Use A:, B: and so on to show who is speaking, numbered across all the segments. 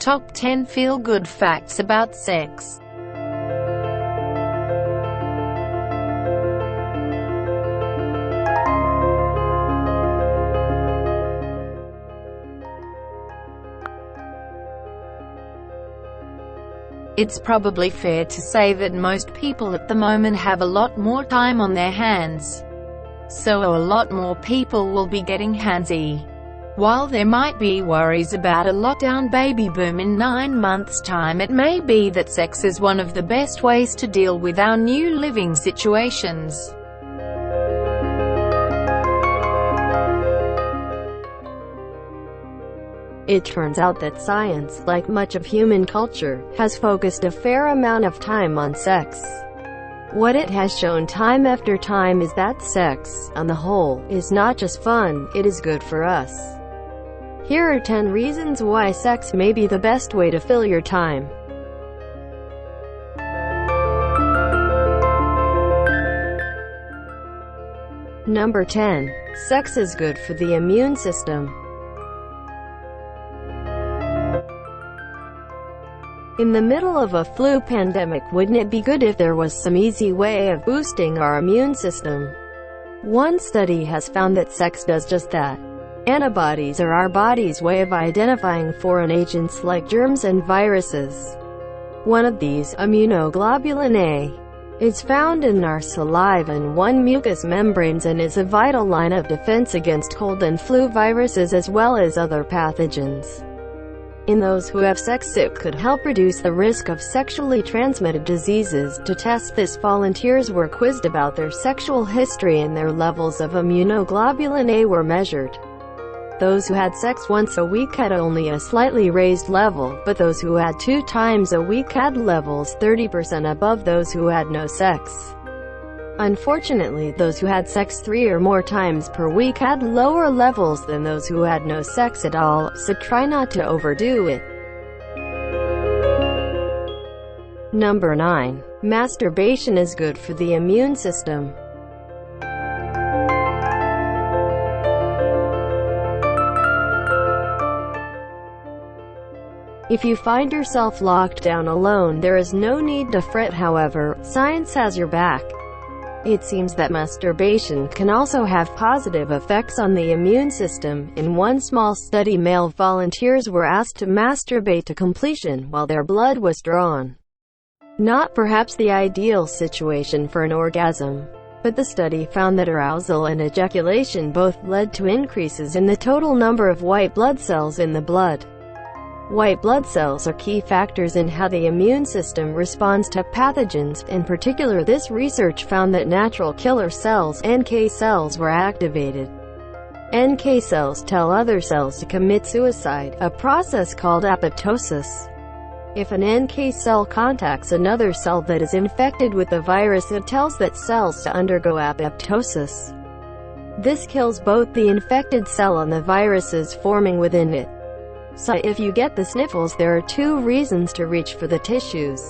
A: Top 10 Feel-Good Facts About Sex. It's probably fair to say that most people at the moment have a lot more time on their hands. So a lot more people will be getting handsy. While there might be worries about a lockdown baby boom in 9 months' time, it may be that sex is one of the best ways to deal with our new living situations.
B: It turns out that science, like much of human culture, has focused a fair amount of time on sex. What it has shown time after time is that sex, on the whole, is not just fun, it is good for us. Here are 10 reasons why sex may be the best way to fill your time. Number 10. Sex is good for the immune system. In the middle of a flu pandemic, wouldn't it be good if there was some easy way of boosting our immune system? One study has found that sex does just that. Antibodies are our body's way of identifying foreign agents like germs and viruses. One of these, immunoglobulin A, is found in our saliva and one mucous membranes and is a vital line of defense against cold and flu viruses as well as other pathogens. In those who have sex, it could help reduce the risk of sexually transmitted diseases. To test this, volunteers were quizzed about their sexual history and their levels of immunoglobulin A were measured. Those who had sex once a week had only a slightly raised level, but those who had 2 times a week had levels 30% above those who had no sex. Unfortunately, those who had sex 3 or more times per week had lower levels than those who had no sex at all, so try not to overdo it. Number 9. Masturbation is good for the immune system. If you find yourself locked down alone, there is no need to fret. However, science has your back. It seems that masturbation can also have positive effects on the immune system. In one small study, male volunteers were asked to masturbate to completion while their blood was drawn. Not perhaps the ideal situation for an orgasm, but the study found that arousal and ejaculation both led to increases in the total number of white blood cells in the blood. White blood cells are key factors in how the immune system responds to pathogens. In particular, this research found that natural killer cells, NK cells, were activated. NK cells tell other cells to commit suicide, a process called apoptosis. If an NK cell contacts another cell that is infected with the virus, it tells that cells to undergo apoptosis. This kills both the infected cell and the viruses forming within it. So if you get the sniffles, there are 2 reasons to reach for the tissues.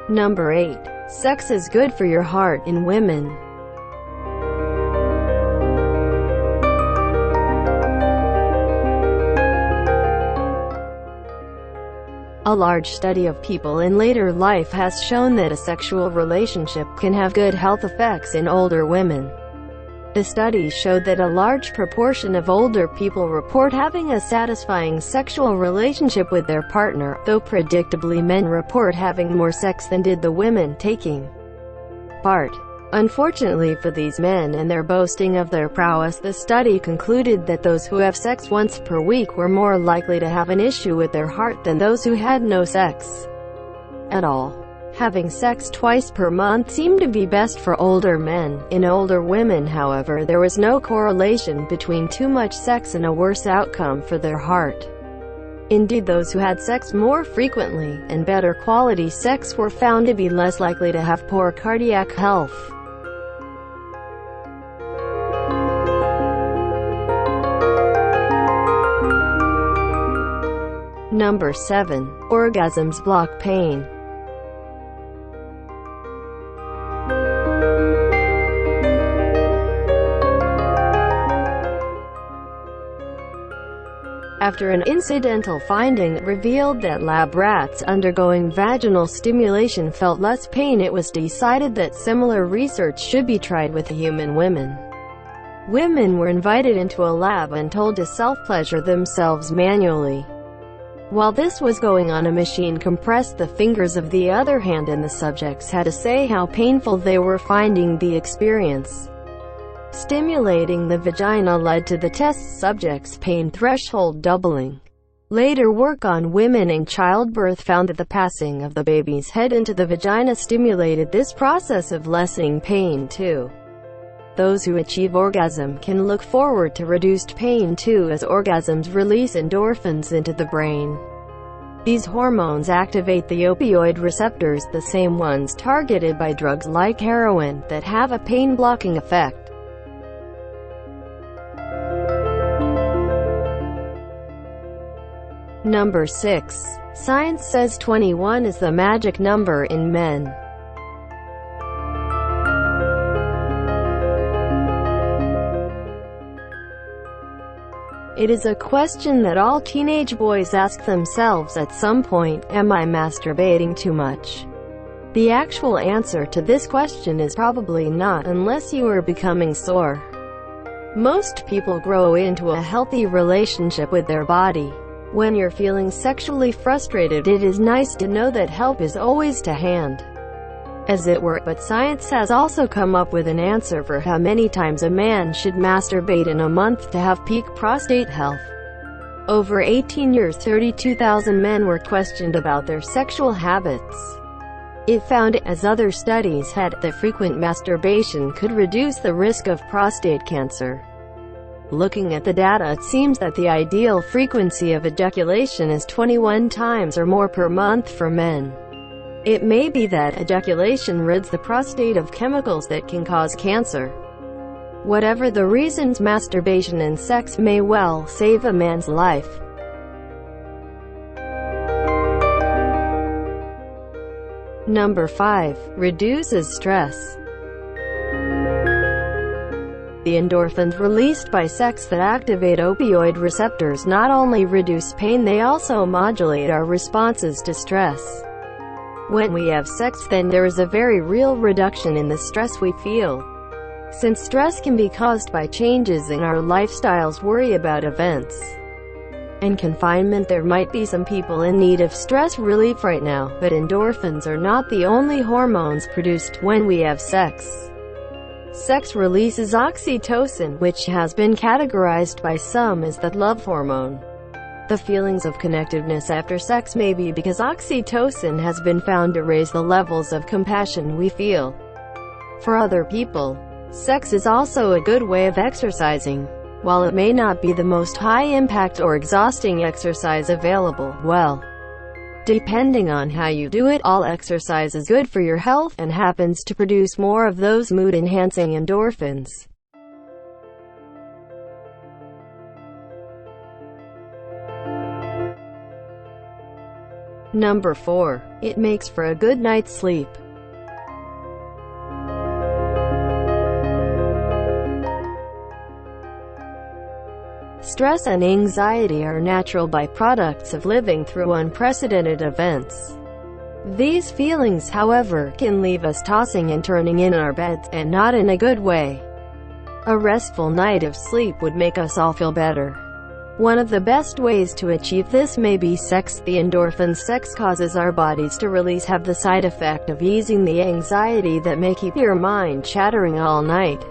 B: Number 8. Sex is good for your heart in women. A large study of people in later life has shown that a sexual relationship can have good health effects in older women. The study showed that a large proportion of older people report having a satisfying sexual relationship with their partner, though predictably men report having more sex than did the women taking part. Unfortunately for these men and their boasting of their prowess, the study concluded that those who have sex once per week were more likely to have an issue with their heart than those who had no sex at all. Having sex twice per month seemed to be best for older men. In older women, however, there was no correlation between too much sex and a worse outcome for their heart. Indeed, those who had sex more frequently and better quality sex were found to be less likely to have poor cardiac health. Number 7. Orgasms block pain. After an incidental finding revealed that lab rats undergoing vaginal stimulation felt less pain, it was decided that similar research should be tried with human women. Women were invited into a lab and told to self-pleasure themselves manually. While this was going on, a machine compressed the fingers of the other hand and the subjects had to say how painful they were finding the experience. Stimulating the vagina led to the test subjects' pain threshold doubling. Later work on women in childbirth found that the passing of the baby's head into the vagina stimulated this process of lessening pain too. Those who achieve orgasm can look forward to reduced pain too, as orgasms release endorphins into the brain. These hormones activate the opioid receptors, the same ones targeted by drugs like heroin, that have a pain-blocking effect. Number 6. Science says 21 is the magic number in men. It is a question that all teenage boys ask themselves at some point: am I masturbating too much? The actual answer to this question is probably not, unless you are becoming sore. Most people grow into a healthy relationship with their body. When you're feeling sexually frustrated, it is nice to know that help is always to hand, as it were, but science has also come up with an answer for how many times a man should masturbate in a month to have peak prostate health. Over 18 years, 32,000 men were questioned about their sexual habits. It found, as other studies had, that frequent masturbation could reduce the risk of prostate cancer. Looking at the data, it seems that the ideal frequency of ejaculation is 21 times or more per month for men. It may be that ejaculation rids the prostate of chemicals that can cause cancer. Whatever the reasons, masturbation and sex may well save a man's life. Number 5. Reduces stress. The endorphins released by sex that activate opioid receptors not only reduce pain, they also modulate our responses to stress. When we have sex, then there is a very real reduction in the stress we feel. Since stress can be caused by changes in our lifestyles, worry about events, and confinement, there might be some people in need of stress relief right now, but endorphins are not the only hormones produced when we have sex. Sex releases oxytocin, which has been categorized by some as the love hormone. The feelings of connectedness after sex may be because oxytocin has been found to raise the levels of compassion we feel for other people. Sex is also a good way of exercising. While it may not be the most high-impact or exhausting exercise available, well, depending on how you do it, all exercise is good for your health and happens to produce more of those mood-enhancing endorphins. Number 4. It makes for a good night's sleep. Stress and anxiety are natural byproducts of living through unprecedented events. These feelings, however, can leave us tossing and turning in our beds, and not in a good way. A restful night of sleep would make us all feel better. One of the best ways to achieve this may be sex. The endorphins sex causes our bodies to release have the side effect of easing the anxiety that may keep your mind chattering all night.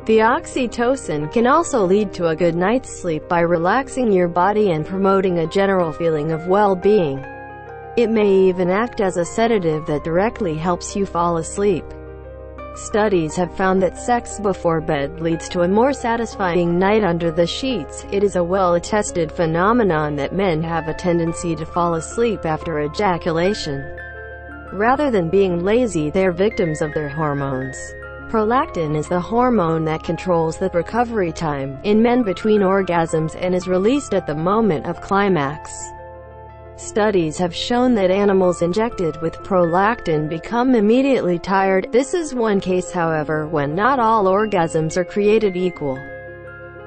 B: The oxytocin can also lead to a good night's sleep by relaxing your body and promoting a general feeling of well-being. It may even act as a sedative that directly helps you fall asleep. Studies have found that sex before bed leads to a more satisfying night under the sheets. It is a well-attested phenomenon that men have a tendency to fall asleep after ejaculation. Rather than being lazy, they're victims of their hormones. Prolactin is the hormone that controls the recovery time in men between orgasms and is released at the moment of climax. Studies have shown that animals injected with prolactin become immediately tired. This is one case, however, when not all orgasms are created equal.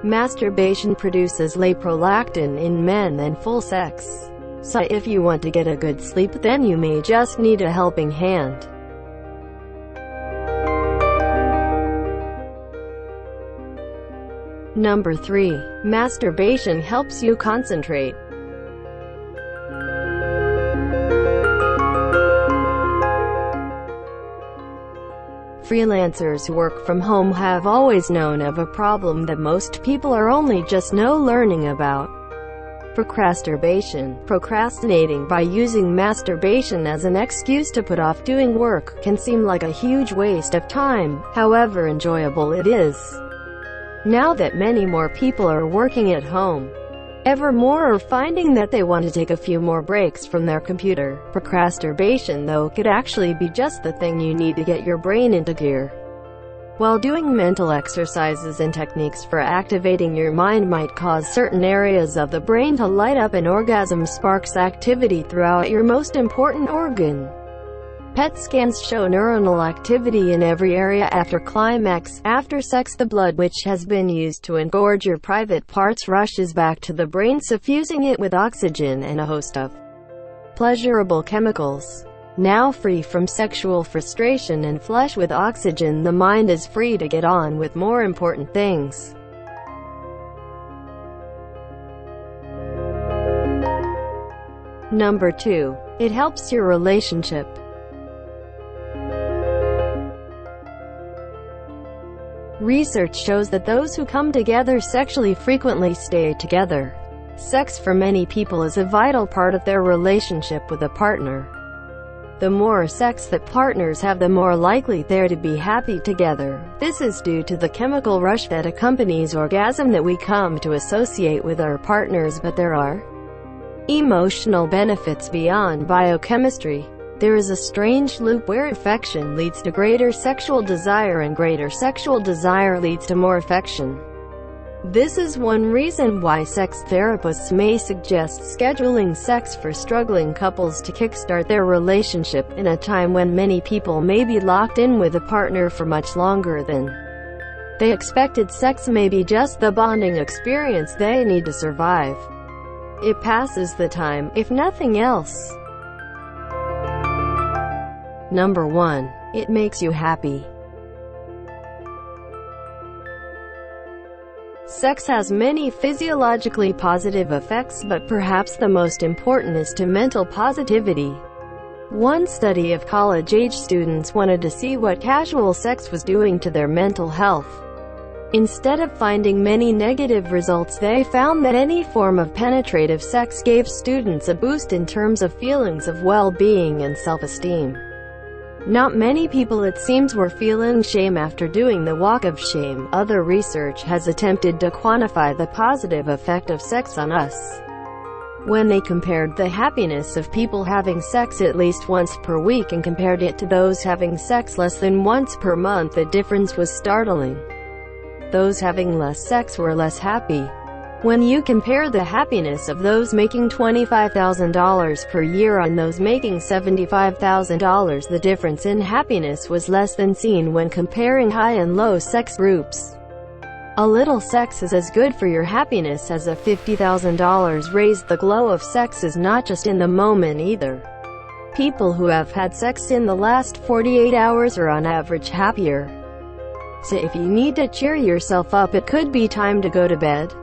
B: Masturbation produces prolactin in men and full sex. So if you want to get a good sleep, then you may just need a helping hand. Number 3. Masturbation helps you concentrate. Freelancers who work from home have always known of a problem that most people are only just now learning about. Procrastination. Procrastinating by using masturbation as an excuse to put off doing work can seem like a huge waste of time, however enjoyable it is. Now that many more people are working at home, ever more are finding that they want to take a few more breaks from their computer. Procrastination, though, could actually be just the thing you need to get your brain into gear. While doing mental exercises and techniques for activating your mind might cause certain areas of the brain to light up, an orgasm sparks activity throughout your most important organ. PET scans show neuronal activity in every area after climax. After sex, the blood, which has been used to engorge your private parts, rushes back to the brain, suffusing it with oxygen and a host of pleasurable chemicals. Now free from sexual frustration and flush with oxygen, the mind is free to get on with more important things. Number 2. It helps your relationship. Research shows that those who come together sexually frequently stay together. Sex for many people is a vital part of their relationship with a partner. The more sex that partners have, the more likely they're to be happy together. This is due to the chemical rush that accompanies orgasm that we come to associate with our partners, but there are emotional benefits beyond biochemistry. There is a strange loop where affection leads to greater sexual desire, and greater sexual desire leads to more affection. This is one reason why sex therapists may suggest scheduling sex for struggling couples to kickstart their relationship in a time when many people may be locked in with a partner for much longer than they expected. Sex may be just the bonding experience they need to survive. It passes the time, if nothing else. Number 1. It makes you happy. Sex has many physiologically positive effects, but perhaps the most important is to mental positivity. One study of college-age students wanted to see what casual sex was doing to their mental health. Instead of finding many negative results, they found that any form of penetrative sex gave students a boost in terms of feelings of well-being and self-esteem. Not many people, it seems, were feeling shame after doing the walk of shame. Other research has attempted to quantify the positive effect of sex on us. When they compared the happiness of people having sex at least once per week and compared it to those having sex less than once per month, the difference was startling. Those having less sex were less happy. When you compare the happiness of those making $25,000 per year and those making $75,000, the difference in happiness was less than seen when comparing high and low sex groups. A little sex is as good for your happiness as a $50,000 raise. The glow of sex is not just in the moment either. People who have had sex in the last 48 hours are on average happier. So if you need to cheer yourself up, it could be time to go to bed.